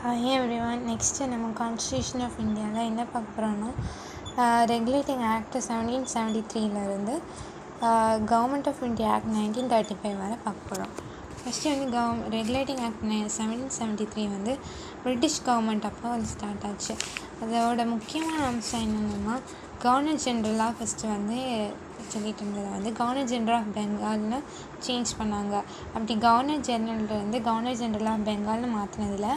Hi everyone. Next நம்ம constitution of இந்தியாவில் என்ன பார்க்க போகிறோன்னா ரெகுலேட்டிங் ஆக்ட் 1773 இருந்து கவர்மெண்ட் ஆஃப் இந்தியா ஆக்ட் 1935 வரை பார்க்க போகிறோம். ஃபஸ்ட்டு வந்து ரெகுலேட்டிங் ஆக்ட் 1773 வந்து பிரிட்டிஷ் கவர்மெண்ட் அப்போ வந்து ஸ்டார்ட் ஆச்சு. அதோட முக்கியமான அம்சம் என்னென்னா கவர்னர் ஜென்ரலாக ஃபஸ்ட்டு வந்து சொல்லிட்டு இருந்ததை வந்து கவர்னர் ஜென்ரல் ஆஃப் பெங்கால்னு சேஞ்ச் பண்ணாங்க. அப்படி கவர்னர் ஜென்ரல்லேருந்து கவர்னர் ஜென்ரல் ஆஃப் பெங்கால்னு மாற்றினதில்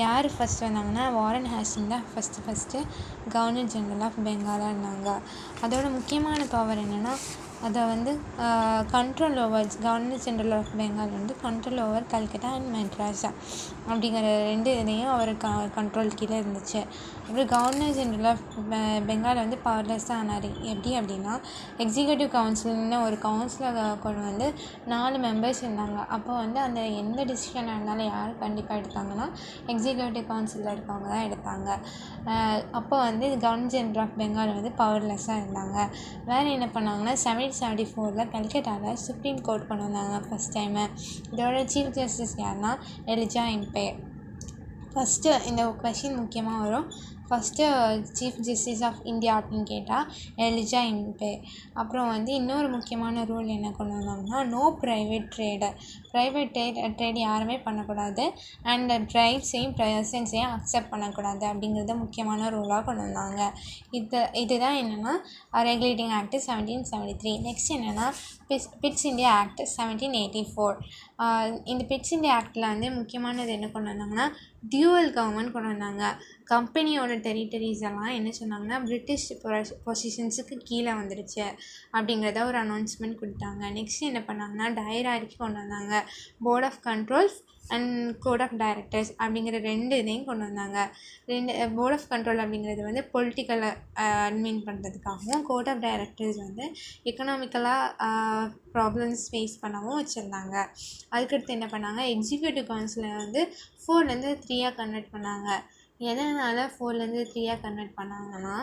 யார் ஃபஸ்ட் வந்தாங்கன்னா வாரன் ஹேஸ்டிங்ஸ் தான் ஃபஸ்ட்டு கவர்னர் ஜென்ரல் ஆஃப் பெங்காலாக இருந்தாங்க. அதோட முக்கியமான பவர் என்னென்னா அதை வந்து control over governor general of Bengal வந்து control over Calcutta and Madras அப்படிங்கிற ரெண்டு இதையும் அவர் கண்ட்ரோல் கீழே இருந்துச்சு. அப்புறம் கவர்னர் ஜென்ரல் ஆஃப் பெங்கால் வந்து பவர்லெஸ்ஸாக ஆனார். எப்படி அப்படின்னா எக்ஸிக்யூட்டிவ் கவுன்சில்னு ஒரு கவுன்சிலை கொண்டு வந்து 4 மெம்பர்ஸ் இருந்தாங்க. அப்போ வந்து அந்த எந்த டிசிஷனாக இருந்தாலும் யார் கண்டிப்பாக எடுத்தாங்கன்னா எக்ஸிக்யூட்டிவ் கவுன்சிலில் இருக்கவங்க தான் எடுத்தாங்க. அப்போ வந்து கவர்னர் ஜென்ரல் ஆஃப் பெங்கால் வந்து பவர்லெஸ்ஸாக இருந்தாங்க. வேறு என்ன பண்ணாங்கன்னா 1774 கல்கட்டாவில் சுப்ரீம் கோர்ட் கொண்டு வந்தாங்க ஃபஸ்ட் டைமு. இதோட சீஃப் ஜஸ்டிஸ் யாருன்னா எலிஜா இம்பே. ஃபஸ்ட்டு இந்த கொஷின் முக்கியமாக வரும். First chief justice of India அப்படின்னு கேட்டால் எலிஜா இம்பே. அப்புறம் வந்து இன்னொரு முக்கியமான ரூல் என்ன கொண்டு வந்தாங்கன்னா நோ ப்ரைவேட் ட்ரேட் யாருமே பண்ணக்கூடாது அண்ட் ட்ரைவ்ஸையும் ப்ரெசன்ஸையும் அக்செப்ட் பண்ணக்கூடாது அப்படிங்கிறத முக்கியமான ரூலாக கொண்டு வந்தாங்க. இதுதான் என்னென்னா ரெகுலேட்டிங் ஆக்ட் 1773. நெக்ஸ்ட் என்னென்னா பிட்ஸ் இந்தியா ஆக்ட் 1784. இந்த பிட்ஸ் இந்தியா ஆக்டில் வந்து முக்கியமானது என்ன கொண்டு வந்தாங்கன்னா டியூவல் கவர்மெண்ட் கொண்டு வந்தாங்க. கம்பெனியோட டெரிட்டரிஸ் எல்லாம் என்ன சொன்னாங்கன்னா பிரிட்டிஷ் பொசிஷன்ஸுக்கு கீழே வந்துடுச்சு அப்படிங்கிறத ஒரு அனௌன்ஸ்மெண்ட் கொடுத்தாங்க. நெக்ஸ்ட் என்ன பண்ணாங்கன்னா டைராரிக்கு கொண்டு வந்தாங்க. Board of control and court of directors அப்படிங்கிற ரெண்டு இதையும் கொண்டு வந்தாங்க. போர்ட் ஆஃப் கண்ட்ரோல் அப்படிங்கிறது வந்து பொலிட்டிக்கலை அட்மின் பண்ணுறதுக்காகவும் கோட் ஆஃப் டைரக்டர்ஸ் வந்து எக்கனாமிக்கலாக ப்ராப்ளம்ஸ் ஃபேஸ் பண்ணவும் வச்சுருந்தாங்க. அதுக்கடுத்து என்ன பண்ணாங்க எக்ஸிக்யூட்டிவ் கவுன்சிலை வந்து 4லேருந்து 3 கன்வெர்ட் பண்ணாங்க. எதனால் 4லேருந்து 3 கன்வெர்ட் பண்ணாங்கன்னா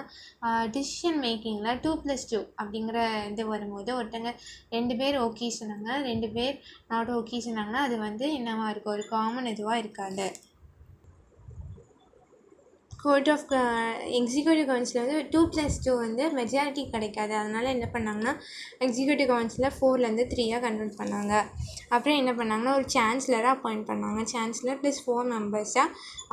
டிசிஷன் மேக்கிங்கில் 2+2 அப்படிங்கிற இது வரும்போது ஒருத்தங்க 2 பேர் ஓகே சொன்னாங்க, 2 பேர் நாட் ஓகே சொன்னாங்கன்னா அது வந்து என்னவா இருக்கும், ஒரு காமன் இதுவாக இருக்காது. கோர்ட் ஆஃப் எக்ஸிக்யூட்டிவ் கவுன்சில் வந்து 2+2 வந்து மெஜாரிட்டி கிடைக்காது. அதனால் என்ன பண்ணாங்கன்னா எக்ஸிக்யூட்டிவ் கவுன்சிலில் 4லேருந்து 3 கன்வெர்ட் பண்ணாங்க. அப்புறம் என்ன பண்ணாங்கன்னா ஒரு சான்ஸ்லராக அப்பாயிண்ட் பண்ணாங்க. சான்ஸ்லர் ப்ளஸ் 4 மெம்பர்ஸாக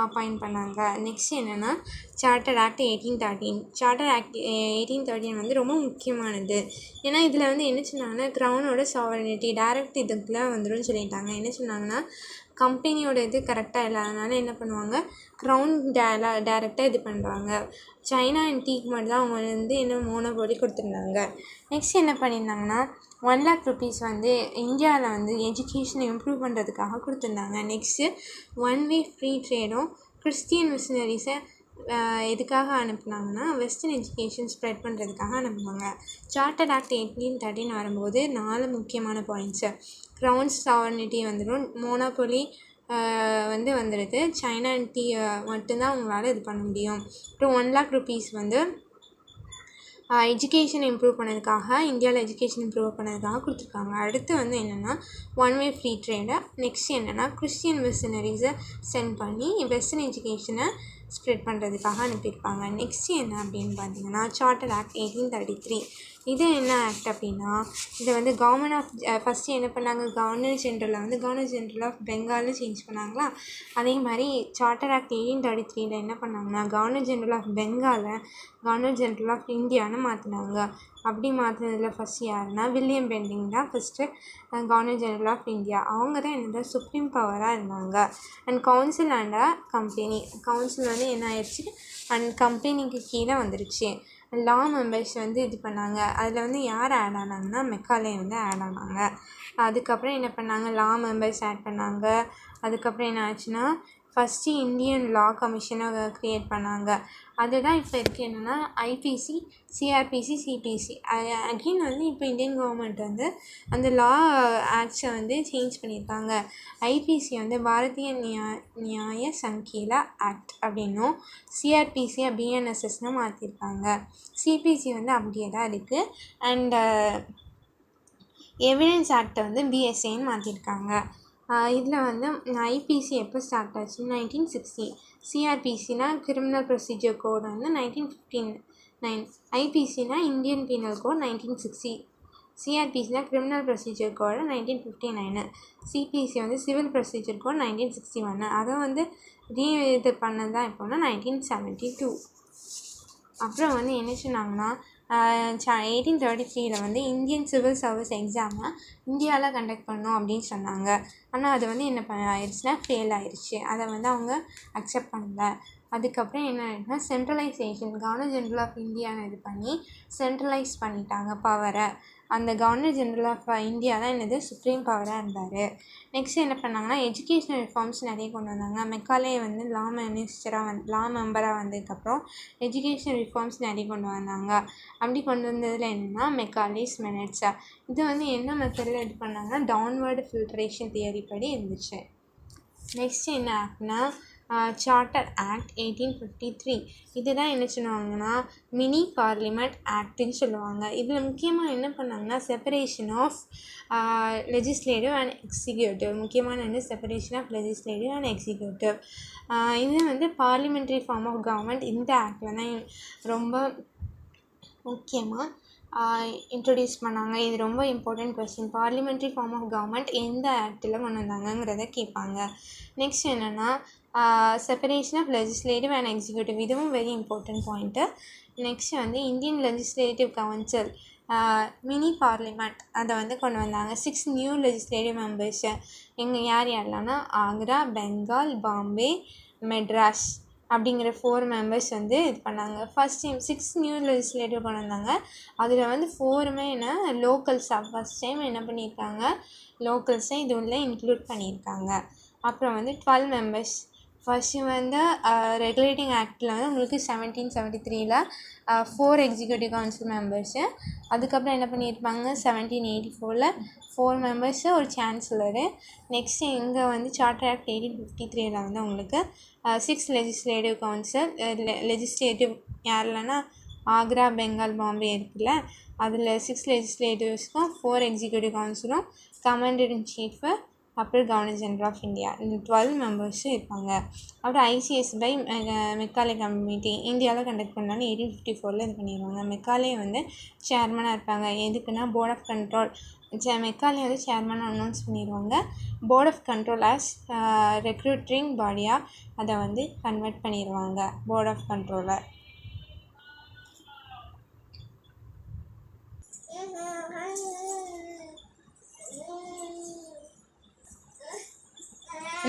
அப்பாயிண்ட் பண்ணாங்க. நெக்ஸ்ட் என்னென்னா சார்ட்டர் ஆக்ட் 1813. சார்ட்டர் ஆக்ட் 1813 வந்து ரொம்ப முக்கியமானது. ஏன்னா இதில் வந்து என்ன சொன்னாங்கன்னா க்ரௌனோட சாவரனிட்டி டைரக்ட் இதுக்குலாம் வந்துடும் சொல்லிட்டாங்க. என்ன சொன்னாங்கன்னா கம்பெனியோட இது கரெக்டாக இல்லாதனால என்ன பண்ணுவாங்க க்ரௌன் டைரெக்டாக இது பண்ணுறாங்க. சைனா அண்ட் டீக்கு மட்டும் தான் அவங்க வந்து என்ன மோனோபோலி கொடுத்துருந்தாங்க. நெக்ஸ்ட் என்ன பண்ணியிருந்தாங்கன்னா 1 lakh rupees வந்து இந்தியாவில் வந்து எஜுகேஷனை இம்ப்ரூவ் பண்ணுறதுக்காக கொடுத்துருந்தாங்க. நெக்ஸ்ட்டு 1 way ஃப்ரீ ட்ரேடும் கிறிஸ்டியன் மிஷனரிஸை எதுக்காக அனுப்புனாங்கன்னா வெஸ்டர்ன் எஜுகேஷன் ஸ்ப்ரெட் பண்ணுறதுக்காக அனுப்புனாங்க. சார்ட்டர் ஆக்ட் 1813 வரும்போது 4 முக்கியமான பாயிண்ட்ஸு. க்ரௌன் சாவரனிட்டி வந்துடும், மோனோபோலி வந்து வந்துடுது, சைனா அண்ட் டீ மட்டும்தான் அவங்களால இது பண்ண முடியும். அப்புறம் 1 lakh rupees வந்து எஜுகேஷன் இம்ப்ரூவ் பண்ணதுக்காக இந்தியாவில் எஜுகேஷன் இம்ப்ரூவ் பண்ணதுக்காக கொடுத்துருக்காங்க. அடுத்து வந்து என்னென்னா 1 way ஃப்ரீ ட்ரேடு. நெக்ஸ்ட் என்னென்னா கிறிஸ்டியன் மிஷனரிஸை சென்ட் பண்ணி வெஸ்டர்ன் எஜுகேஷனை ஸ்ப்ரெட் பண்ணுறதுக்காக அனுப்பியிருப்பாங்க. நெக்ஸ்ட் என்ன அப்படின்னு பார்த்தீங்கன்னா சார்ட்டர் ஆக்ட் 1833. இது என்ன ஆக்ட் அப்படின்னா இதை வந்து கவர்மெண்ட் ஆஃப் ஃபஸ்ட்டு என்ன பண்ணாங்க கவர்னர் ஜென்ரலில் வந்து கவர்னர் ஜென்ரல் ஆஃப் பெங்கால்னு சேஞ்ச் பண்ணாங்களா. அதே மாதிரி சார்ட்டர் ஆக்ட் 1833 என்ன பண்ணாங்கன்னா கவர்னர் ஜென்ரல் ஆஃப் பெங்காலை கவர்னர் ஜென்ரல் ஆஃப் இந்தியான்னு மாற்றினாங்க. அப்படி மாற்றினதில் ஃபஸ்ட் யாருன்னா வில்லியம் பெண்டிங் தான் first governor general of India. அவங்க தான் என்னோட சுப்ரீம் பவராக இருந்தாங்க. அண்ட் கவுன்சில் அண்ட் கவுன்சில் வந்து என்ன ஆயிடுச்சு அண்ட் கம்பெனிக்கு கீழே வந்துடுச்சு. லா மெம்பர்ஸ் வந்து இது பண்ணாங்க. அதில் வந்து யார் ஆட் ஆனாங்கன்னா மெக்காலே வந்து ஆட் ஆனாங்க. அதுக்கப்புறம் என்ன பண்ணாங்க லா மெம்பர்ஸ் ஆட் பண்ணாங்க. அதுக்கப்புறம் என்ன ஆச்சுன்னா ஃபஸ்ட்டு இந்தியன் லா கமிஷனை க்ரியேட் பண்ணாங்க. அதுதான் இப்போ இருக்குது என்னென்னா ஐபிசி, சிஆர்பிசி, சிபிசி. அகெயின் வந்து இப்போ இந்தியன் கவர்மெண்ட் வந்து அந்த லா ஆக்ட்ஸை வந்து சேஞ்ச் பண்ணியிருக்காங்க. ஐபிசி வந்து பாரதிய நியாய சங்கீலா ஆக்ட் அப்படின்னும் சிஆர்பிசியை பிஎன்எஸ்எஸ்னு மாற்றிருக்காங்க. சிபிசி வந்து அப்படியே தான் இருக்குது. அண்ட் எவிடன்ஸ் ஆக்டை வந்து பிஎஸ்ஏன்னு மாற்றிருக்காங்க. இதில் வந்து ஐபிசி எப்போ ஸ்டார்ட் ஆச்சு 1960. சிஆர்பிசினா கிரிமினல் ப்ரொசீஜர் கோட் வந்து 1959. ஐபிசினா இந்தியன் பீனல் கோட் 1960. சிஆர்பிசினா கிரிமினல் ப்ரொசீஜர் கோடு 1959. சிபிசி வந்து சிவில் ப்ரொசீஜர் கோட் 1961. அதை வந்து இது பண்ணது தான் எப்போனா 1972. அப்புறம் வந்து என்ன சொன்னாங்கன்னா 1833 வந்து இந்தியன் சிவில் சர்வீஸ் எக்ஸாமை இந்தியாவில் கண்டக்ட் பண்ணோம் அப்படின்னு சொன்னாங்க. ஆனால் அது வந்து என்ன ஆயிடுச்சுன்னா ஃபெயில் ஆயிடுச்சு. அதை வந்து அவங்க அக்செப்ட் பண்ணல. அதுக்கப்புறம் என்ன ஆயிடுச்சுன்னா சென்ட்ரலைசேஷன், கவர்னர் ஜெனரல் ஆஃப் இந்தியான்னு இது பண்ணி சென்ட்ரலைஸ் பண்ணிட்டாங்க பவரை. அந்த கவர்னர் ஜெனரல் ஆஃப் இந்தியா தான் என்னது சுப்ரீம் பவராக இருந்தார். நெக்ஸ்ட் என்ன பண்ணாங்கன்னா எஜுகேஷனல் ரிஃபார்ம்ஸ் நிறைய கொண்டு வந்தாங்க. மெக்காலே வந்து லா மெம்பராக வந்ததுக்கப்புறம் எஜுகேஷனல் ரிஃபார்ம்ஸ் நிறைய கொண்டு வந்தாங்க. அப்படி கொண்டு வந்ததில் என்னென்னா மெக்காலேஸ் மெனட்ஸ். இது வந்து என்ன மெத்தடில் இது பண்ணாங்கன்னா டவுன்வர்டு ஃபில்ட்ரேஷன் தியரி படி இருந்துச்சு. நெக்ஸ்ட் என்ன ஆக்ட்னா சார்ட்டர் ஆக்ட் 1853. இதுதான் என்ன சொல்லுவாங்கன்னா மினி பார்லிமெண்ட் ஆக்ட்னு சொல்லுவாங்க. இதில் முக்கியமாக என்ன பண்ணாங்கன்னா separation of legislative and executive. முக்கியமான என்ன separation of legislative and executive. இது வந்து பார்லிமெண்ட்ரி ஃபார்ம் ஆஃப் கவர்மெண்ட் இந்த ஆக்டில் தான் ரொம்ப முக்கியமாக இன்ட்ரடியூஸ் பண்ணாங்க. இது ரொம்ப important question. Parliamentary form of government எந்த ஆக்டில் கொண்டு வந்தாங்கங்கிறத கேட்பாங்க. நெக்ஸ்ட் என்னென்னா separation of legislative and executive. இதுவும் வெரி இம்பார்ட்டண்ட் பாயிண்ட்டு. நெக்ஸ்ட் வந்து Indian legislative council mini parliament அதை வந்து கொண்டு வந்தாங்க. 6 நியூ லெஜிஸ்லேட்டிவ் மெம்பர்ஸு யார் யாரெல்லாம்னா ஆக்ரா, பெங்கால், பாம்பே, மெட்ராஸ் அப்படிங்கிற 4 மெம்பர்ஸ் வந்து இது பண்ணாங்க. ஃபஸ்ட் டைம் 6 நியூ லெஜிஸ்லேட்டிவ் கொண்டு வந்தாங்க. அதில் வந்து 4மே என்ன லோக்கல்ஸாக ஃபஸ்ட் டைம் என்ன பண்ணியிருக்காங்க லோக்கல்ஸை இது உள்ள இன்க்ளூட் பண்ணியிருக்காங்க. அப்புறம் வந்து 12 மெம்பர்ஸ். ஃபஸ்ட்டு வந்து ரெகுலேட்டிங் ஆக்டில் வந்து உங்களுக்கு 1773 4 எக்ஸிக்யூட்டிவ் கவுன்சில் மெம்பர்ஸு. அதுக்கப்புறம் என்ன பண்ணியிருப்பாங்க 1784 4 மெம்பர்ஸு, ஒரு சான்சலரு. நெக்ஸ்ட்டு இங்கே வந்து சார்ட்டர் ஆக்ட் 1853 வந்து உங்களுக்கு 6 லெஜிஸ்லேட்டிவ் கவுன்சில். லெஜிஸ்லேட்டிவ் யாரில்னா ஆக்ரா, பெங்கால், பாம்பே இருக்குல்ல, அதில் 6 லெஜிஸ்லேட்டிவ்ஸ்க்கும் 4 எக்ஸிக்யூட்டிவ் கவுன்சிலும் கமாண்டர் இன் சீஃபு அப்புறம் கவர்னர் ஜெனரல் ஆஃப் இந்தியா இந்த 12 மெம்பர்ஸும் இருப்பாங்க. அப்புறம் ஐசிஎஸ் பை மெக்காலே கமிட்டி இந்தியாவில் கண்டக்ட் பண்ணாலும் 1854 இது பண்ணிடுவாங்க. மெக்காலே வந்து சேர்மனாக இருப்பாங்க. எதுக்குன்னா போர்ட் ஆஃப் கண்ட்ரோல். மெக்காலே வந்து சேர்மனாக அனௌன்ஸ் பண்ணிடுவாங்க. Board of control as recruiting பாடியாக அதை வந்து கன்வெர்ட் பண்ணிடுவாங்க போர்ட் ஆஃப் கண்ட்ரோலை.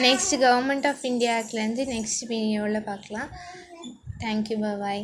நெக்ஸ்ட் கவர்மெண்ட் ஆஃப் இந்தியா ஆக்ட்லேருந்து நெக்ஸ்ட் வீடியோவில் பார்க்கலாம். தேங்க்யூ, பாய்.